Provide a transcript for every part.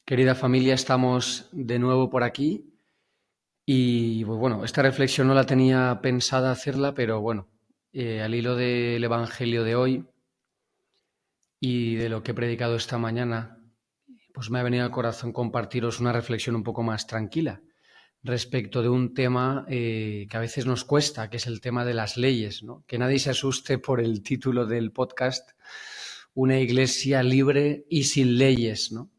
Querida familia, estamos de nuevo por aquí y pues bueno, esta reflexión no la tenía pensada hacerla, pero bueno, al hilo del Evangelio de hoy y de lo que he predicado esta mañana, pues me ha venido al corazón compartiros una reflexión un poco más tranquila respecto de un tema que a veces nos cuesta, que es el tema de las leyes, ¿no? Que nadie se asuste por el título del podcast, una iglesia libre y sin leyes, ¿no?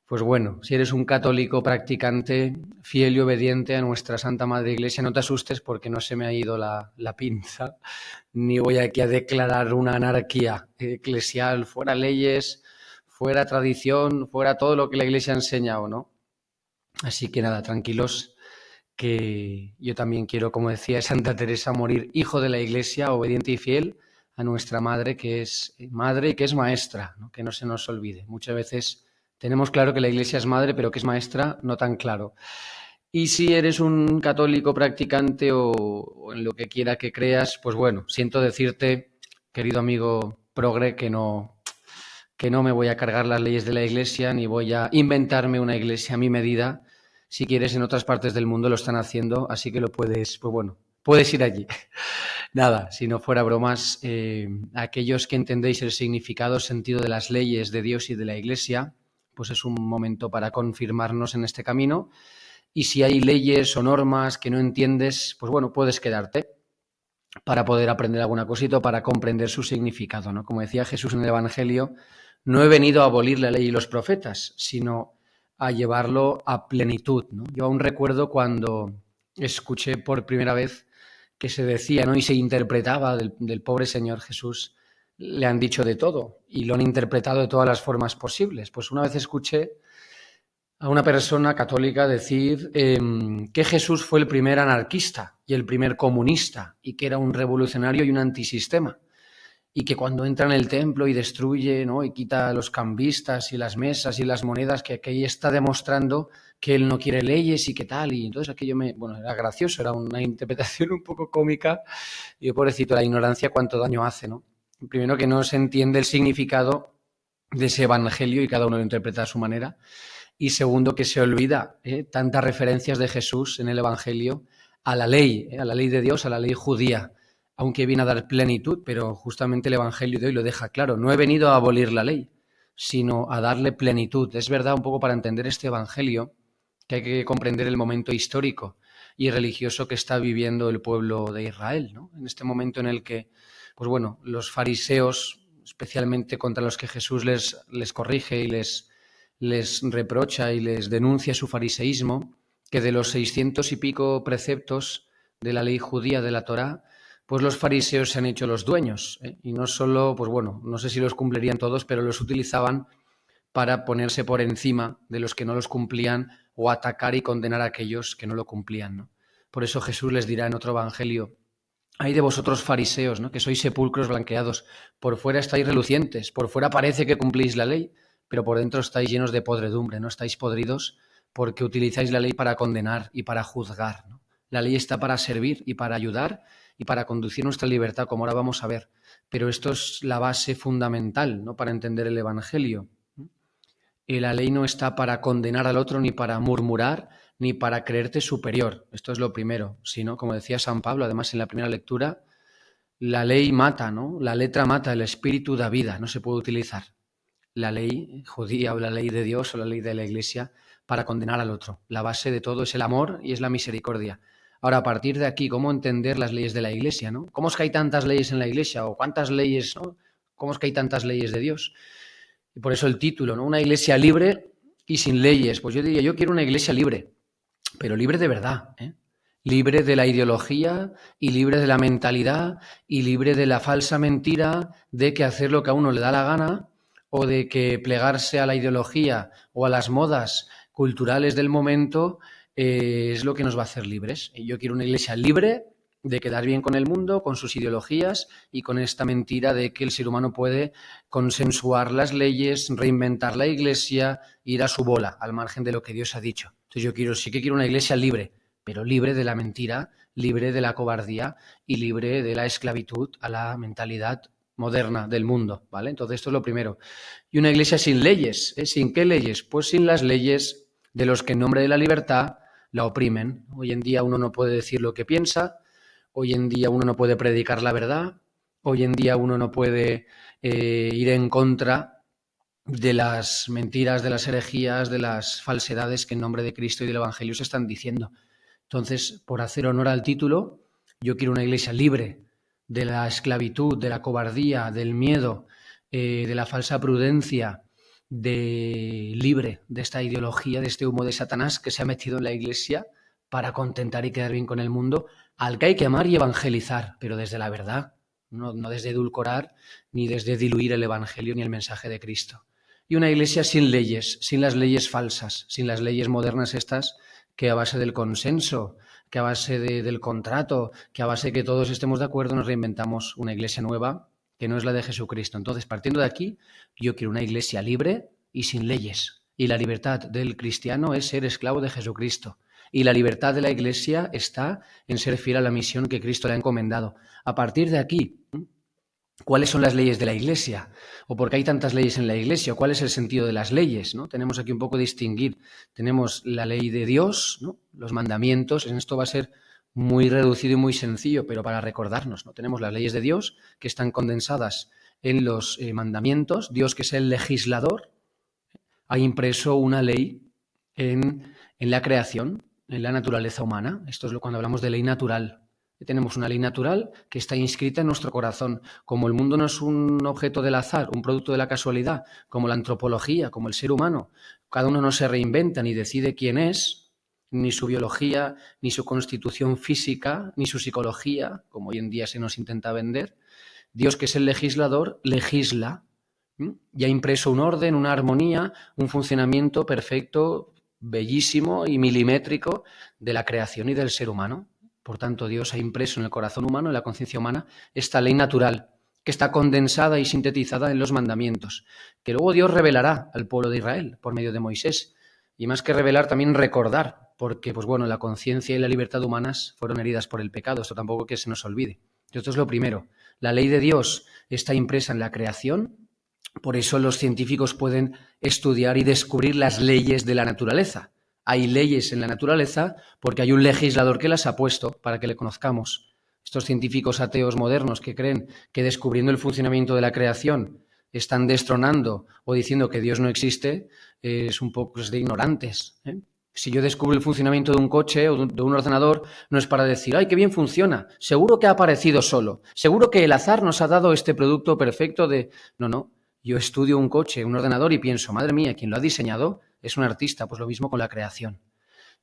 Pues bueno, si eres un católico practicante, fiel y obediente a nuestra Santa Madre Iglesia, no te asustes porque no se me ha ido la pinza, ni voy aquí a declarar una anarquía eclesial, fuera leyes, fuera tradición, fuera todo lo que la Iglesia ha enseñado, ¿no? Así que nada, tranquilos, que yo también quiero, como decía Santa Teresa, morir hijo de la Iglesia, obediente y fiel a nuestra madre y que es maestra, ¿no? Que no se nos olvide. Muchas veces tenemos claro que la Iglesia es madre, pero que es maestra, no tan claro. Y si eres un católico practicante o en lo que quiera que creas, pues bueno, siento decirte, querido amigo progre, que no me voy a cargar las leyes de la Iglesia ni voy a inventarme una iglesia a mi medida. Si quieres, en otras partes del mundo lo están haciendo, así que lo puedes, pues bueno, puedes ir allí. Nada, si no fuera bromas, aquellos que entendéis el significado, sentido de las leyes de Dios y de la Iglesia, pues es un momento para confirmarnos en este camino. Y si hay leyes o normas que no entiendes, pues bueno, puedes quedarte para poder aprender alguna cosita o para comprender su significado, ¿no? Como decía Jesús en el Evangelio, no he venido a abolir la ley y los profetas, sino a llevarlo a plenitud, ¿no? Yo aún recuerdo cuando escuché por primera vez que se decía, ¿no? Y se interpretaba del pobre Señor Jesús, le han dicho de todo y lo han interpretado de todas las formas posibles. Pues una vez escuché a una persona católica decir que Jesús fue el primer anarquista y el primer comunista y que era un revolucionario y un antisistema y que cuando entra en el templo y destruye, ¿no? Y quita a los cambistas y las mesas y las monedas, que ahí está demostrando que él no quiere leyes y qué tal. Y entonces aquello bueno, era gracioso, era una interpretación un poco cómica. Y yo, pobrecito, la ignorancia cuánto daño hace, ¿no? Primero que no se entiende el significado de ese evangelio y cada uno lo interpreta a su manera. Y segundo, que se olvida tantas referencias de Jesús en el Evangelio a la ley de Dios, a la ley judía, aunque viene a dar plenitud, pero justamente el Evangelio de hoy lo deja claro. No he venido a abolir la ley, sino a darle plenitud. Es verdad, un poco para entender este Evangelio, que hay que comprender el momento histórico y religioso que está viviendo el pueblo de Israel, ¿no? En este momento en el que, pues bueno, los fariseos, especialmente contra los que Jesús les corrige y les reprocha y les denuncia su fariseísmo, que de los 600 y pico preceptos de la ley judía de la Torá, pues los fariseos se han hecho los dueños. Y no solo, pues bueno, no sé si los cumplirían todos, pero los utilizaban para ponerse por encima de los que no los cumplían o atacar y condenar a aquellos que no lo cumplían, ¿no? Por eso Jesús les dirá en otro evangelio: hay de vosotros fariseos, ¿no? Que sois sepulcros blanqueados, por fuera estáis relucientes, por fuera parece que cumplís la ley, pero por dentro estáis llenos de podredumbre, no estáis podridos porque utilizáis la ley para condenar y para juzgar, ¿no? La ley está para servir y para ayudar y para conducir nuestra libertad, como ahora vamos a ver. Pero esto es la base fundamental, ¿no? Para entender el Evangelio. La ley no está para condenar al otro, ni para murmurar, ni para creerte superior. Esto es lo primero. Sino, como decía San Pablo, además en la primera lectura, la ley mata, ¿no? La letra mata, el espíritu da vida, no se puede utilizar la ley judía o la ley de Dios o la ley de la Iglesia para condenar al otro. La base de todo es el amor y es la misericordia. Ahora, a partir de aquí, ¿cómo entender las leyes de la Iglesia, no? ¿Cómo es que hay tantas leyes en la Iglesia? ¿O cuántas leyes, no? ¿Cómo es que hay tantas leyes de Dios? Y por eso el título, ¿no? Una iglesia libre y sin leyes. Pues yo diría, yo quiero una iglesia libre, pero libre de verdad, ¿eh? Libre de la ideología y libre de la mentalidad y libre de la falsa mentira de que hacer lo que a uno le da la gana o de que plegarse a la ideología o a las modas culturales del momento es lo que nos va a hacer libres. Y yo quiero una iglesia libre de quedar bien con el mundo, con sus ideologías y con esta mentira de que el ser humano puede consensuar las leyes, reinventar la iglesia, ir a su bola, al margen de lo que Dios ha dicho. Entonces yo sí que quiero una iglesia libre, pero libre de la mentira, libre de la cobardía y libre de la esclavitud a la mentalidad moderna del mundo, ¿vale? Entonces esto es lo primero. Y una iglesia sin leyes, ¿eh? ¿Sin qué leyes? Pues sin las leyes de los que en nombre de la libertad la oprimen. Hoy en día uno no puede decir lo que piensa, hoy en día uno no puede predicar la verdad, hoy en día uno no puede ir en contra de las mentiras, de las herejías, de las falsedades que en nombre de Cristo y del Evangelio se están diciendo. Entonces, por hacer honor al título, yo quiero una iglesia libre de la esclavitud, de la cobardía, del miedo, de la falsa prudencia, libre de esta ideología, de este humo de Satanás que se ha metido en la iglesia para contentar y quedar bien con el mundo, al que hay que amar y evangelizar, pero desde la verdad, no desde edulcorar, ni desde diluir el Evangelio ni el mensaje de Cristo. Y una iglesia sin leyes, sin las leyes falsas, sin las leyes modernas estas, que a base del consenso, que a base del contrato, que a base de que todos estemos de acuerdo, nos reinventamos una iglesia nueva que no es la de Jesucristo. Entonces, partiendo de aquí, yo quiero una iglesia libre y sin leyes. Y la libertad del cristiano es ser esclavo de Jesucristo. Y la libertad de la iglesia está en ser fiel a la misión que Cristo le ha encomendado. A partir de aquí, ¿cuáles son las leyes de la Iglesia? ¿O por qué hay tantas leyes en la Iglesia? ¿O cuál es el sentido de las leyes? ¿No? Tenemos aquí un poco de distinguir. Tenemos la ley de Dios, ¿no? Los mandamientos. En esto va a ser muy reducido y muy sencillo, pero para recordarnos, ¿no? Tenemos las leyes de Dios que están condensadas en los mandamientos. Dios, que es el legislador, ha impreso una ley en la creación, en la naturaleza humana. Esto es cuando hablamos de ley natural. Tenemos una ley natural que está inscrita en nuestro corazón. Como el mundo no es un objeto del azar, un producto de la casualidad, como la antropología, como el ser humano, cada uno no se reinventa ni decide quién es, ni su biología, ni su constitución física, ni su psicología, como hoy en día se nos intenta vender. Dios, que es el legislador, legisla y ha impreso un orden, una armonía, un funcionamiento perfecto, bellísimo y milimétrico de la creación y del ser humano. Por tanto, Dios ha impreso en el corazón humano, en la conciencia humana, esta ley natural, que está condensada y sintetizada en los mandamientos, que luego Dios revelará al pueblo de Israel por medio de Moisés. Y más que revelar, también recordar, porque pues bueno, la conciencia y la libertad humanas fueron heridas por el pecado, esto tampoco que se nos olvide. Esto es lo primero. La ley de Dios está impresa en la creación, por eso los científicos pueden estudiar y descubrir las leyes de la naturaleza. Hay leyes en la naturaleza porque hay un legislador que las ha puesto para que le conozcamos. Estos científicos ateos modernos que creen que descubriendo el funcionamiento de la creación están destronando o diciendo que Dios no existe, es un poco de ignorantes. Si yo descubro el funcionamiento de un coche o de un ordenador, no es para decir, ¡ay, qué bien funciona! Seguro que ha aparecido solo. Seguro que el azar nos ha dado este producto perfecto de... No. Yo estudio un coche, un ordenador y pienso, madre mía, quien lo ha diseñado es un artista. Pues lo mismo con la creación.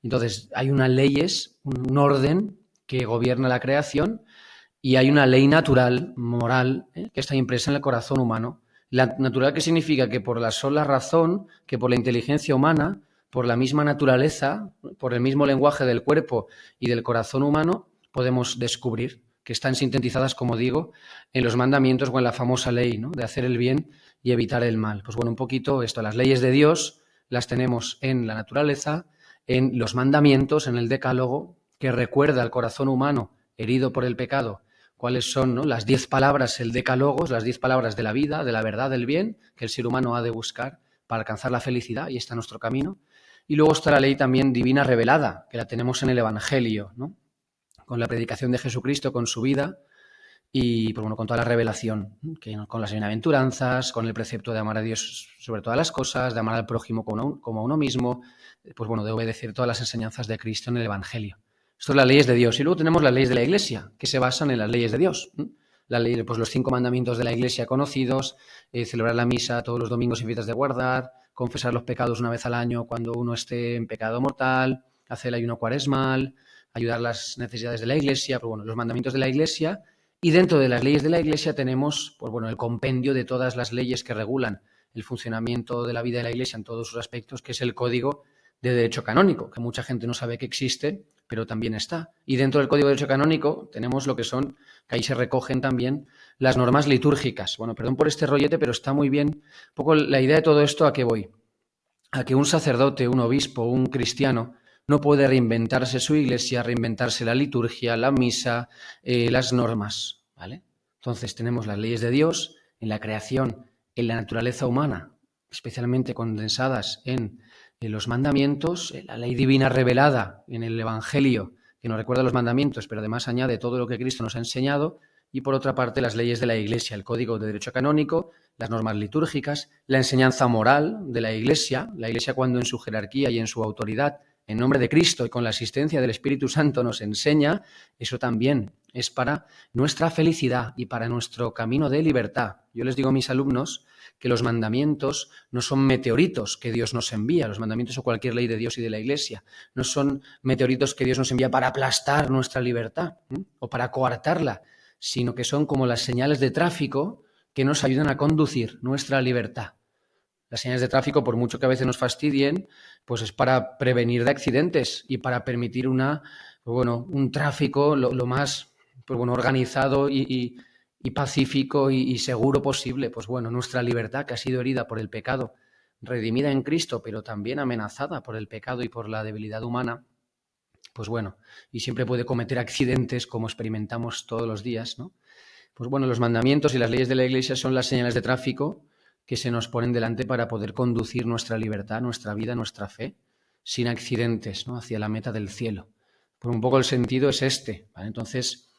Entonces, hay unas leyes, un orden que gobierna la creación y hay una ley natural, moral, que está impresa en el corazón humano. La natural, que significa que por la sola razón, que por la inteligencia humana, por la misma naturaleza, por el mismo lenguaje del cuerpo y del corazón humano, podemos descubrir que están sintetizadas, como digo, en los mandamientos o en la famosa ley, ¿no?, de hacer el bien y evitar el mal. Pues bueno, un poquito esto, las leyes de Dios las tenemos en la naturaleza, en los mandamientos, en el decálogo, que recuerda al corazón humano herido por el pecado cuáles son, ¿no?, las 10 palabras, el decálogo, las 10 palabras de la vida, de la verdad, del bien, que el ser humano ha de buscar para alcanzar la felicidad, y está nuestro camino. Y luego está la ley también divina revelada, que la tenemos en el Evangelio, ¿no?, con la predicación de Jesucristo, con su vida y pues bueno, con toda la revelación, con las bienaventuranzas, con el precepto de amar a Dios sobre todas las cosas, de amar al prójimo como a uno mismo, pues bueno, de obedecer todas las enseñanzas de Cristo en el Evangelio. Esto es las leyes de Dios. Y luego tenemos las leyes de la Iglesia, que se basan en las leyes de Dios. La ley, pues los 5 mandamientos de la Iglesia conocidos, celebrar la misa todos los domingos y fiestas de guardar, confesar los pecados una vez al año cuando uno esté en pecado mortal, hacer el ayuno cuaresmal, ayudar las necesidades de la Iglesia, pues bueno, los mandamientos de la Iglesia. Y dentro de las leyes de la Iglesia tenemos, pues bueno, el compendio de todas las leyes que regulan el funcionamiento de la vida de la Iglesia en todos sus aspectos, que es el Código de Derecho Canónico, que mucha gente no sabe que existe, pero también está. Y dentro del Código de Derecho Canónico tenemos lo que son, que ahí se recogen también las normas litúrgicas. Bueno, perdón por este rollete, pero está muy bien. Un poco la idea de todo esto, ¿a qué voy? A que un sacerdote, un obispo, un cristiano no puede reinventarse su iglesia, reinventarse la liturgia, la misa, las normas, ¿vale? Entonces tenemos las leyes de Dios en la creación, en la naturaleza humana, especialmente condensadas en los mandamientos, la ley divina revelada en el Evangelio, que nos recuerda los mandamientos, pero además añade todo lo que Cristo nos ha enseñado, y por otra parte las leyes de la Iglesia, el Código de Derecho Canónico, las normas litúrgicas, la enseñanza moral de la Iglesia cuando en su jerarquía y en su autoridad, en nombre de Cristo y con la asistencia del Espíritu Santo nos enseña, eso también es para nuestra felicidad y para nuestro camino de libertad. Yo les digo a mis alumnos que los mandamientos no son meteoritos que Dios nos envía, los mandamientos o cualquier ley de Dios y de la Iglesia, no son meteoritos que Dios nos envía para aplastar nuestra libertad o para coartarla, sino que son como las señales de tráfico que nos ayudan a conducir nuestra libertad. Las señales de tráfico, por mucho que a veces nos fastidien, pues es para prevenir de accidentes y para permitir un tráfico lo más organizado y pacífico y seguro posible. Pues bueno, nuestra libertad, que ha sido herida por el pecado, redimida en Cristo, pero también amenazada por el pecado y por la debilidad humana, pues bueno, y siempre puede cometer accidentes como experimentamos todos los días, ¿no? Pues bueno, los mandamientos y las leyes de la Iglesia son las señales de tráfico que se nos ponen delante para poder conducir nuestra libertad, nuestra vida, nuestra fe, sin accidentes, ¿no? Hacia la meta del cielo. Por un poco el sentido es este, ¿vale? Entonces,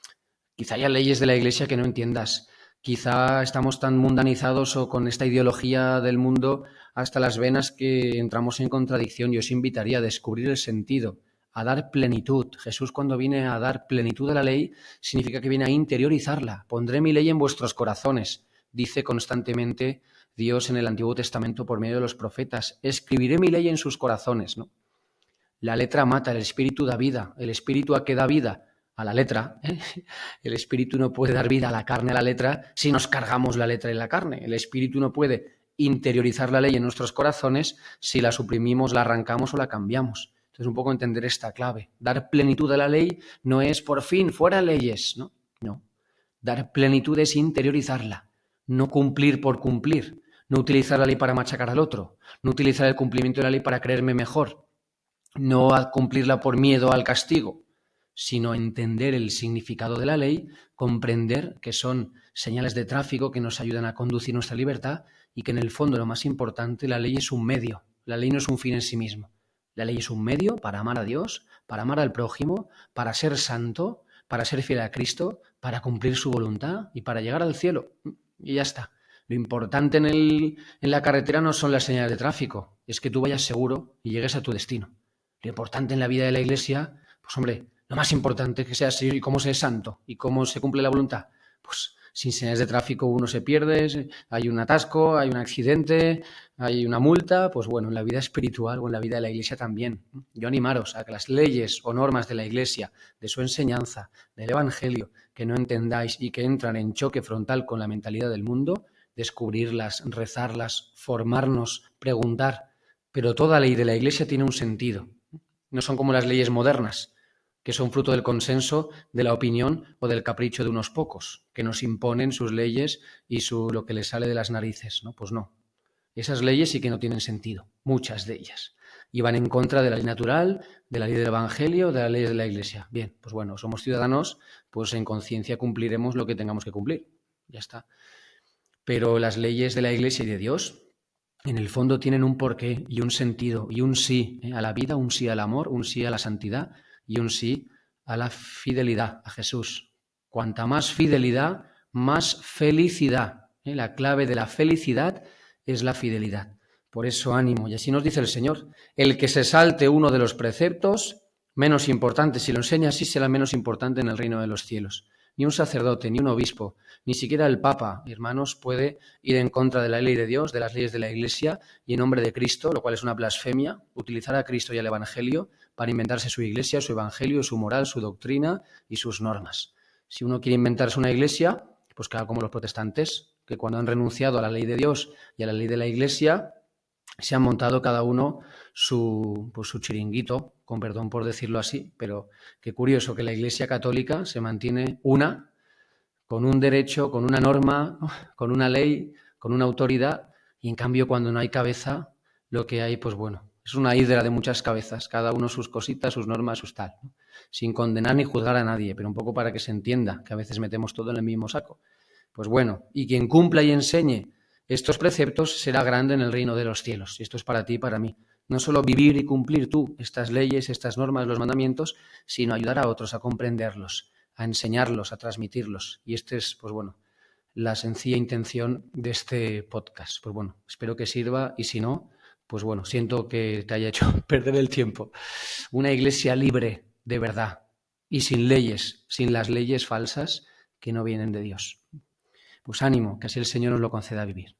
quizá haya leyes de la Iglesia que no entiendas. Quizá estamos tan mundanizados o con esta ideología del mundo hasta las venas que entramos en contradicción. Yo os invitaría a descubrir el sentido, a dar plenitud. Jesús, cuando viene a dar plenitud a la ley, significa que viene a interiorizarla. Pondré mi ley en vuestros corazones, dice constantemente Dios en el Antiguo Testamento por medio de los profetas. Escribiré mi ley en sus corazones, ¿no? La letra mata, el espíritu da vida. El espíritu a qué da vida, a la letra. El espíritu no puede dar vida a la carne, a la letra, si nos cargamos la letra en la carne. El espíritu no puede interiorizar la ley en nuestros corazones si la suprimimos, la arrancamos o la cambiamos. Entonces, un poco entender esta clave. Dar plenitud a la ley no es por fin, fuera leyes, ¿no? No. Dar plenitud es interiorizarla, no cumplir por cumplir, no utilizar la ley para machacar al otro, no utilizar el cumplimiento de la ley para creerme mejor, no cumplirla por miedo al castigo, sino entender el significado de la ley, comprender que son señales de tráfico que nos ayudan a conducir nuestra libertad y que en el fondo lo más importante, la ley es un medio, la ley no es un fin en sí mismo. La ley es un medio para amar a Dios, para amar al prójimo, para ser santo, para ser fiel a Cristo, para cumplir su voluntad y para llegar al cielo. Y ya está. Lo importante en la carretera no son las señales de tráfico, es que tú vayas seguro y llegues a tu destino. Lo importante en la vida de la Iglesia, pues hombre, lo más importante es que seas y cómo se es santo y cómo se cumple la voluntad. Pues sin señales de tráfico uno se pierde, hay un atasco, hay un accidente, hay una multa. Pues bueno, en la vida espiritual o en la vida de la Iglesia también. Yo animaros a que las leyes o normas de la Iglesia, de su enseñanza, del Evangelio, que no entendáis y que entran en choque frontal con la mentalidad del mundo, descubrirlas, rezarlas, formarnos, preguntar. Pero toda ley de la Iglesia tiene un sentido. No son como las leyes modernas, que son fruto del consenso, de la opinión o del capricho de unos pocos, que nos imponen sus leyes y lo que les sale de las narices, ¿no? Pues no. Esas leyes sí que no tienen sentido, muchas de ellas. Y van en contra de la ley natural, de la ley del Evangelio, de la ley de la Iglesia. Bien, pues bueno, somos ciudadanos, pues en conciencia cumpliremos lo que tengamos que cumplir. Ya está. Pero las leyes de la Iglesia y de Dios, en el fondo tienen un porqué y un sentido y un sí a la vida, un sí al amor, un sí a la santidad y un sí a la fidelidad a Jesús. Cuanta más fidelidad, más felicidad. La clave de la felicidad es la fidelidad. Por eso ánimo. Y así nos dice el Señor. El que se salte uno de los preceptos, menos importante, si lo enseña así, será menos importante en el reino de los cielos. Ni un sacerdote, ni un obispo, ni siquiera el Papa, hermanos, puede ir en contra de la ley de Dios, de las leyes de la Iglesia y en nombre de Cristo, lo cual es una blasfemia, utilizar a Cristo y al Evangelio para inventarse su Iglesia, su Evangelio, su moral, su doctrina y sus normas. Si uno quiere inventarse una Iglesia, pues que haga como los protestantes, que cuando han renunciado a la ley de Dios y a la ley de la Iglesia, se han montado cada uno su chiringuito, con perdón por decirlo así, pero qué curioso que la Iglesia Católica se mantiene una, con un derecho, con una norma, con una ley, con una autoridad, y en cambio cuando no hay cabeza, lo que hay, pues bueno, es una hidra de muchas cabezas, cada uno sus cositas, sus normas, sus tal, ¿no? Sin condenar ni juzgar a nadie, pero un poco para que se entienda que a veces metemos todo en el mismo saco. Pues bueno, y quien cumpla y enseñe estos preceptos será grande en el reino de los cielos. Y esto es para ti y para mí. No solo vivir y cumplir tú estas leyes, estas normas, los mandamientos, sino ayudar a otros a comprenderlos, a enseñarlos, a transmitirlos. Y este es, pues bueno, la sencilla intención de este podcast. Pues bueno, espero que sirva y si no, pues bueno, siento que te haya hecho perder el tiempo. Una iglesia libre de verdad y sin leyes, sin las leyes falsas que no vienen de Dios. Pues ánimo, que así el Señor nos lo conceda vivir.